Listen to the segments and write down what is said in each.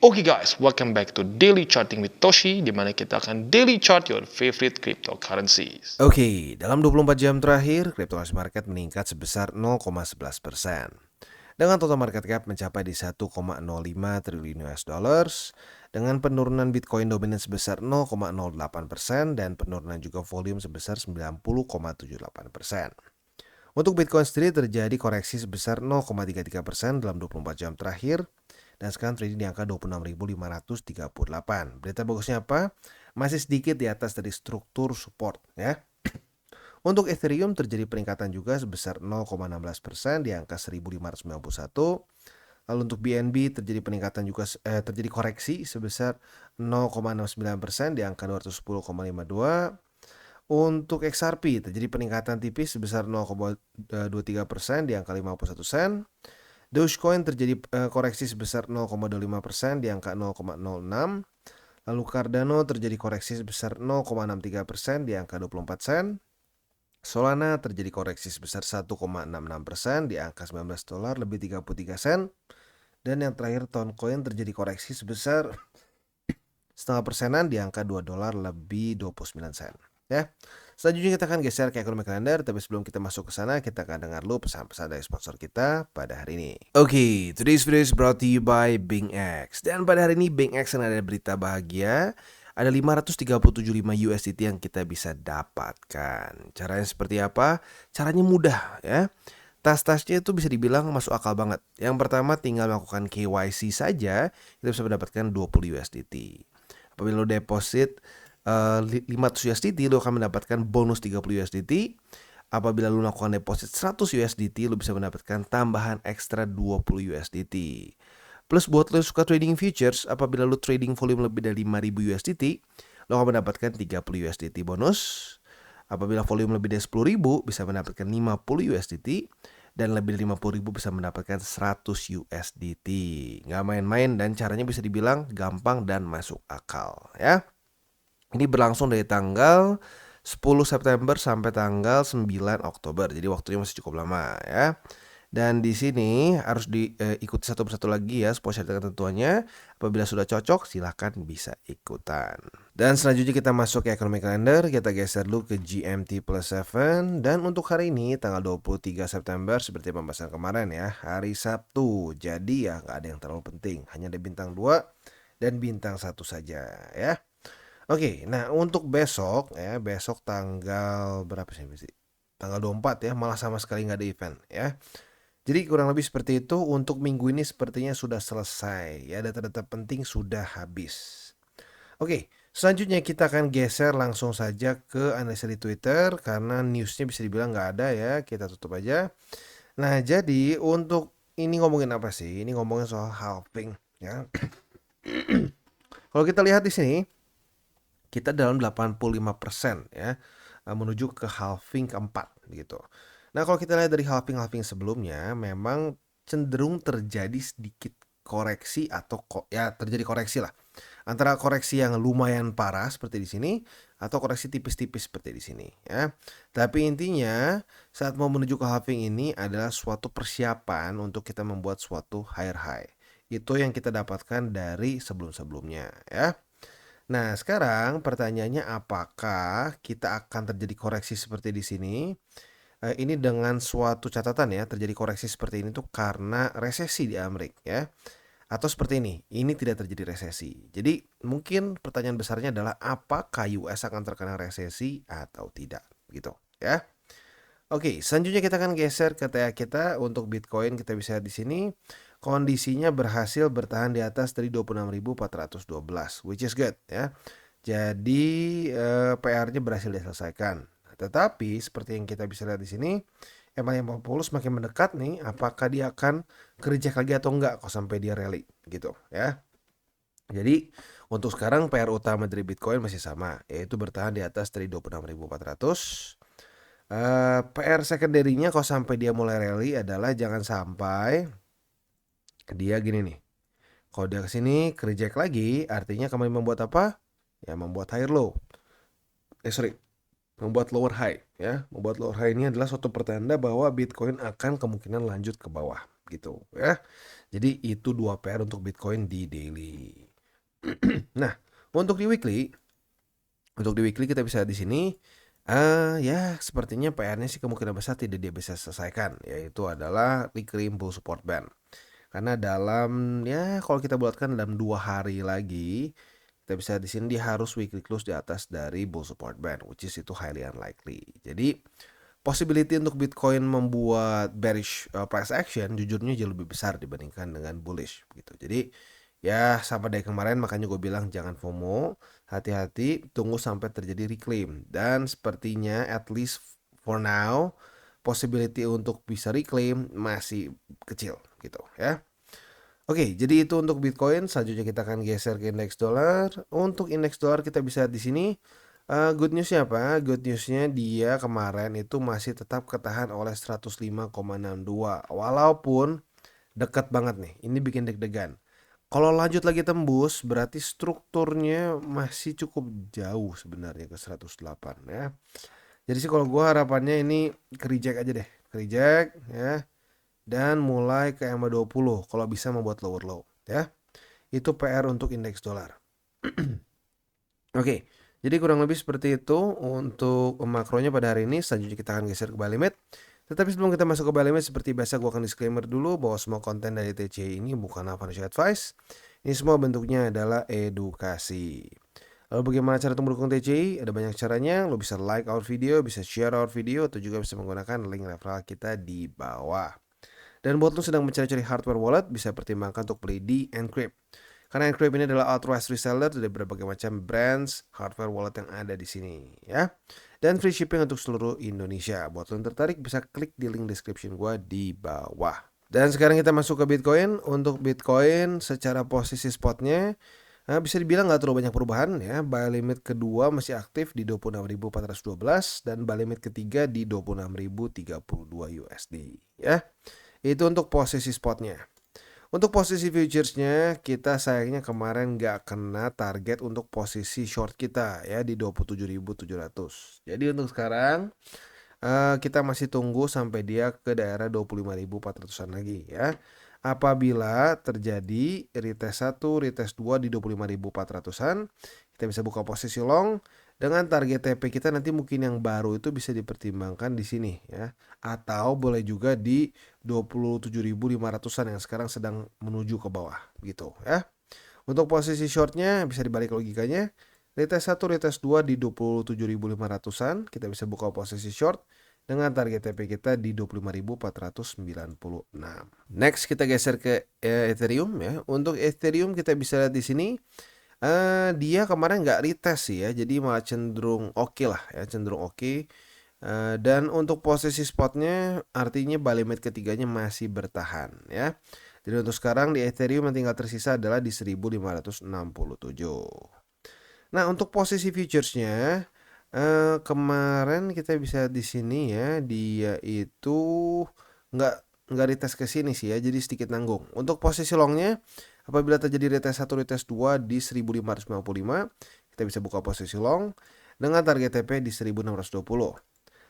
Oke guys, welcome back to Daily Charting with Toshi, di mana kita akan daily chart your favorite cryptocurrencies. Oke, dalam 24 jam terakhir, cryptocurrency market meningkat sebesar 0,11%. Dengan total market cap mencapai di 1,05 triliun US dollars, dengan penurunan Bitcoin dominan sebesar 0,08% dan penurunan juga volume sebesar 90,78%. Untuk Bitcoin sendiri terjadi koreksi sebesar 0,33% dalam 24 jam terakhir, dan sekarang trading di angka 26.538. Berita bagusnya apa? Masih sedikit di atas dari struktur support ya. Untuk Ethereum terjadi peningkatan juga sebesar 0,16% di angka 1591. Lalu untuk BNB terjadi peningkatan juga terjadi koreksi sebesar 0,69% di angka 210,52. Untuk XRP terjadi peningkatan tipis sebesar 0,23% di angka 51 sen. Dogecoin terjadi koreksi sebesar 0,25% di angka 0,06. Lalu Cardano terjadi koreksi sebesar 0,63% di angka 24 sen. Solana terjadi koreksi sebesar 1,66% di angka $19 lebih 33 sen. Dan yang terakhir Toncoin terjadi koreksi sebesar setengah persenan di angka $2 lebih 29 sen. Ya. Selanjutnya kita akan geser ke ekonomi kalender, tapi sebelum kita masuk ke sana, kita akan dengar dulu pesan-pesan dari sponsor kita pada hari ini. Oke, today's video is brought to you by BingX. Dan pada hari ini BingX ada berita bahagia. Ada 537.5 USDT yang kita bisa dapatkan. Caranya seperti apa? Caranya mudah ya. Tas-tasnya itu bisa dibilang masuk akal banget. Yang pertama tinggal melakukan KYC saja, kita bisa mendapatkan 20 USDT. Apabila lo deposit 500 USDT, lo akan mendapatkan bonus 30 USDT. Apabila lo melakukan deposit 100 USDT, lo bisa mendapatkan tambahan ekstra 20 USDT. Plus buat lo yang suka trading futures, apabila lo trading volume lebih dari 5.000 USDT, lo akan mendapatkan 30 USDT bonus. Apabila volume lebih dari 10.000, bisa mendapatkan 50 USDT. Dan lebih dari 50.000 bisa mendapatkan 100 USDT. Nggak main-main dan caranya bisa dibilang gampang dan masuk akal ya. Ini berlangsung dari tanggal 10 September sampai tanggal 9 Oktober. Jadi waktunya masih cukup lama ya. Dan di sini harus diikuti satu persatu lagi ya, supaya syarat ketentuannya. Apabila sudah cocok, silahkan bisa ikutan. Dan selanjutnya kita masuk ke ekonomi kalender. Kita geser dulu ke GMT plus 7. Dan untuk hari ini tanggal 23 September seperti pembahasan kemarin ya, hari Sabtu. Jadi ya nggak ada yang terlalu penting. Hanya ada bintang 2 dan bintang 1 saja ya. Oke, nah untuk besok ya, besok tanggal berapa sih? Tanggal 24 ya, malah sama sekali nggak ada event ya. Jadi kurang lebih seperti itu. Untuk minggu ini sepertinya sudah selesai ya, data-data penting sudah habis. Oke, selanjutnya kita akan geser langsung saja ke analisa di Twitter karena newsnya bisa dibilang nggak ada ya, kita tutup aja. Nah jadi untuk ini ngomongin apa sih? Ini ngomongin soal halving ya. Kalau kita lihat di sini, kita dalam 85% ya, menuju ke halving keempat gitu. Nah kalau kita lihat dari halving sebelumnya, memang cenderung terjadi sedikit koreksi atau ya terjadi koreksi lah. Antara koreksi yang lumayan parah seperti di sini atau koreksi tipis-tipis seperti di sini ya. Tapi intinya saat mau menuju ke halving ini adalah suatu persiapan untuk kita membuat suatu higher high. Itu yang kita dapatkan dari sebelum-sebelumnya ya. Nah, sekarang pertanyaannya apakah kita akan terjadi koreksi seperti di sini? Ini dengan suatu catatan ya, terjadi koreksi seperti ini tuh karena resesi di Amerika ya. Atau seperti ini tidak terjadi resesi. Jadi mungkin pertanyaan besarnya adalah apakah US akan terkena resesi atau tidak gitu ya. Oke, selanjutnya kita akan geser ke TA kita. Untuk Bitcoin kita bisa lihat di sini kondisinya berhasil bertahan di atas dari 26.412, which is good ya. Jadi PR-nya berhasil diselesaikan. Tetapi seperti yang kita bisa lihat di sini, MA50 semakin mendekat nih, apakah dia akan kerja lagi atau enggak kalau sampai dia rally gitu ya. Jadi untuk sekarang PR utama dari Bitcoin masih sama, yaitu bertahan di atas dari 26.400. PR secondary-nya kalau sampai dia mulai rally adalah jangan sampai dia gini nih. Kalau dia kesini reject lagi, artinya kembali membuat apa? Ya membuat higher low. Membuat lower high ya. Membuat lower high ini adalah suatu pertanda bahwa Bitcoin akan kemungkinan lanjut ke bawah gitu ya. Jadi itu 2 PR untuk Bitcoin di daily. Nah, untuk di weekly kita bisa di sini ya sepertinya PR-nya sih kemungkinan besar tidak dia bisa selesaikan, yaitu adalah reclaim bull support band. Karena dalam ya kalau kita bulatkan dalam 2 hari lagi, kita bisa di sini dia harus weekly close di atas dari bull support band, which is itu highly unlikely. Jadi possibility untuk Bitcoin membuat bearish price action jujurnya jauh lebih besar dibandingkan dengan bullish gitu. Jadi ya sama dari kemarin makanya gue bilang jangan FOMO, hati-hati, tunggu sampai terjadi reclaim. Dan sepertinya at least for now possibility untuk bisa reclaim masih kecil gitu ya. Oke, jadi itu untuk Bitcoin. Selanjutnya kita akan geser ke indeks dolar. Untuk indeks dolar kita bisa di sini good newsnya apa? Good newsnya dia kemarin itu masih tetap ketahan oleh 105,62 walaupun dekat banget nih. Ini bikin deg-degan. Kalau lanjut lagi tembus berarti strukturnya masih cukup jauh sebenarnya ke 108 ya. Jadi sih kalau gua harapannya ini ke reject aja deh. Ke reject ya. Dan mulai ke EMA20 kalau bisa membuat lower low ya. Itu PR untuk indeks dolar. Oke, jadi kurang lebih seperti itu untuk makronya pada hari ini. Selanjutnya kita akan geser ke buy limit. Tetapi sebelum kita masuk ke buy limit, seperti biasa gue akan disclaimer dulu bahwa semua konten dari TCI ini bukanlah financial advice. Ini semua bentuknya adalah edukasi. Lalu bagaimana cara untuk mendukung TCI? Ada banyak caranya. Lo bisa like our video, bisa share our video, atau juga bisa menggunakan link referral kita di bawah. Dan buat lo sedang mencari-cari hardware wallet, bisa pertimbangkan untuk beli di Encrypt. Karena Encrypt ini adalah authorized reseller dari berbagai macam brands hardware wallet yang ada di sini ya. Dan free shipping untuk seluruh Indonesia. Buat lo yang tertarik bisa klik di link description gue di bawah. Dan sekarang kita masuk ke Bitcoin. Untuk Bitcoin secara posisi spotnya bisa dibilang nggak terlalu banyak perubahan ya. Buy limit kedua masih aktif di 26.412 dan buy limit ketiga di 26.032 USD ya. Itu untuk posisi spotnya. Untuk posisi futuresnya kita sayangnya kemarin nggak kena target untuk posisi short kita ya di 27.700. Jadi untuk sekarang kita masih tunggu sampai dia ke daerah 25.400an lagi ya. Apabila terjadi retest 1, retest 2 di 25.400an, kita bisa buka posisi long. Dengan target TP kita nanti mungkin yang baru itu bisa dipertimbangkan di sini ya. Atau boleh juga di 27.500an yang sekarang sedang menuju ke bawah gitu ya. Untuk posisi shortnya bisa dibalik logikanya. Retest 1, retest 2 di 27.500an, kita bisa buka posisi short dengan target TP kita di 25.496. Next kita geser ke Ethereum ya. Untuk Ethereum kita bisa lihat di sini dia kemarin nggak retest sih ya, jadi malah cenderung oke lah ya, cenderung oke. Dan untuk posisi spotnya artinya buy limit ketiganya masih bertahan ya. Jadi untuk sekarang di Ethereum yang tinggal tersisa adalah di 1567. Nah untuk posisi futuresnya kemarin kita bisa di sini ya, dia itu nggak retest ke sini sih ya, jadi sedikit nanggung. Untuk posisi longnya apabila terjadi retest 1, retest 2 di 1555, kita bisa buka posisi long dengan target TP di 1620.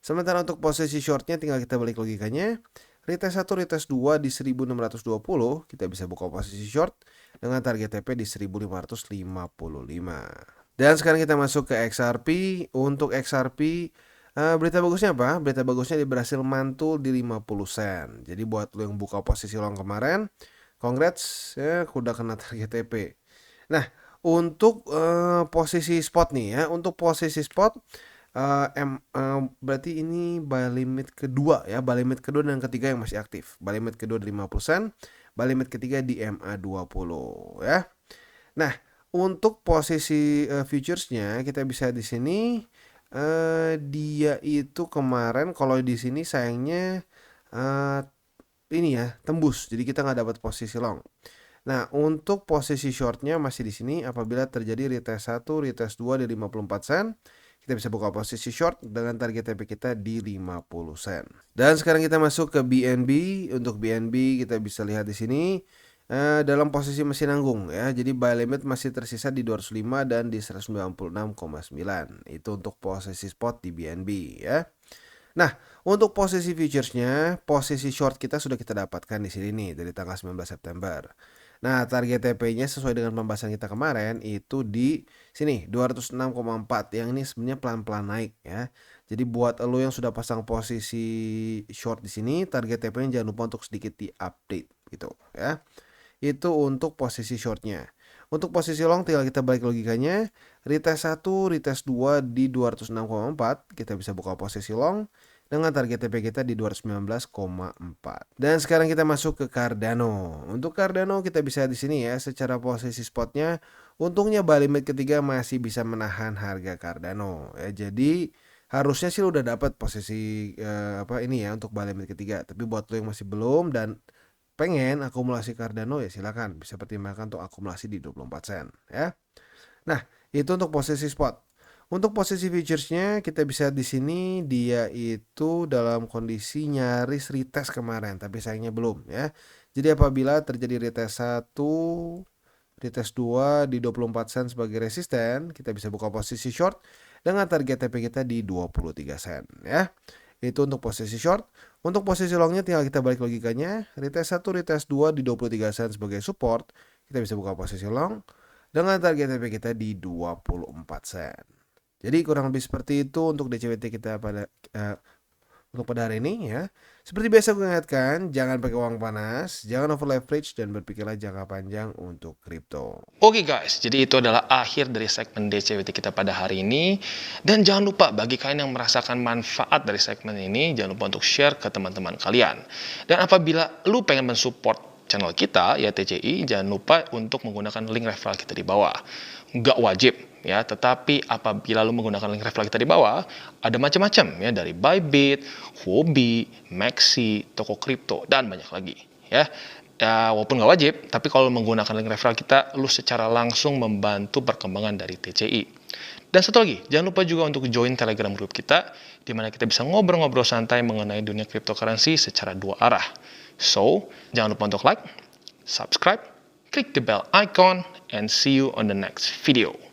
Sementara untuk posisi shortnya tinggal kita balik logikanya. Retest 1, retest 2 di 1620, kita bisa buka posisi short dengan target TP di 1555. Dan sekarang kita masuk ke XRP. Untuk XRP berita bagusnya apa? Berita bagusnya dia berhasil mantul di 50 sen. Jadi buat lo yang buka posisi long kemarin, congrats ya udah kena target TP. Nah untuk posisi spot nih ya. Untuk posisi spot berarti ini buy limit kedua ya. Buy limit kedua dan ketiga yang masih aktif. Buy limit kedua di 50 sen, buy limit ketiga di MA20 ya. Nah untuk posisi futuresnya kita bisa di sini dia itu kemarin kalau di sini sayangnya ini ya tembus, jadi kita nggak dapat posisi long. Nah untuk posisi shortnya masih di sini apabila terjadi retest 1, retest 2 di 54 sen, kita bisa buka posisi short dengan target TP kita di 50 sen. Dan sekarang kita masuk ke BNB. Untuk BNB kita bisa lihat di sini dalam posisi masih nanggung ya. Jadi buy limit masih tersisa di 205 dan di 196,9. Itu untuk posisi spot di BNB ya. Nah, untuk posisi futuresnya, posisi short kita sudah kita dapatkan di sini nih dari tanggal 19 September. Nah, target TP-nya sesuai dengan pembahasan kita kemarin itu di sini 206,4 yang ini sebenarnya pelan-pelan naik ya. Jadi buat lo yang sudah pasang posisi short di sini, target TP-nya jangan lupa untuk sedikit di-update gitu ya. Itu untuk posisi shortnya. Untuk posisi long tinggal kita balik logikanya, retest 1, retest 2 di 206,4, kita bisa buka posisi long dengan target TP kita di 219,4. Dan sekarang kita masuk ke Cardano. Untuk Cardano kita bisa di sini ya, secara posisi spotnya, untungnya Bali Mid ketiga masih bisa menahan harga Cardano ya. Jadi harusnya sih udah dapat posisi ini ya untuk Bali Mid ketiga. Tapi buat lo yang masih belum dan pengen akumulasi Cardano ya silakan bisa pertimbangkan untuk akumulasi di 24 sen ya. Nah, itu untuk posisi spot. Untuk posisi futuresnya kita bisa di sini dia itu dalam kondisi nyaris retest kemarin tapi sayangnya belum ya. Jadi apabila terjadi retest 1, retest 2 di 24 sen sebagai resisten, kita bisa buka posisi short dengan target TP kita di 23 sen ya. Itu untuk posisi short. Untuk posisi longnya tinggal kita balik logikanya. Retest 1, retest 2 di 23 sen sebagai support. Kita bisa buka posisi long dengan target TP kita di 24 sen. Jadi kurang lebih seperti itu untuk DCWT kita pada hari ini ya. Seperti biasa gue ingatkan, jangan pakai uang panas, jangan over leverage, dan berpikirlah jangka panjang untuk kripto. Oke guys, jadi itu adalah akhir dari segmen DCWT kita pada hari ini. Dan jangan lupa bagi kalian yang merasakan manfaat dari segmen ini, jangan lupa untuk share ke teman-teman kalian. Dan apabila lu pengen mensupport channel kita, ya TCI, jangan lupa untuk menggunakan link referral kita di bawah. Nggak wajib ya, tetapi apabila lu menggunakan link referral kita di bawah, ada macam-macam ya, dari Bybit, Huobi, Maxi, toko kripto, dan banyak lagi ya. Ya, walaupun nggak wajib, tapi kalau menggunakan link referral kita, lu secara langsung membantu perkembangan dari TCI. Dan satu lagi, jangan lupa juga untuk join Telegram group kita, di mana kita bisa ngobrol-ngobrol santai mengenai dunia cryptocurrency secara dua arah. So, jangan lupa untuk like, subscribe, click the bell icon, and see you on the next video.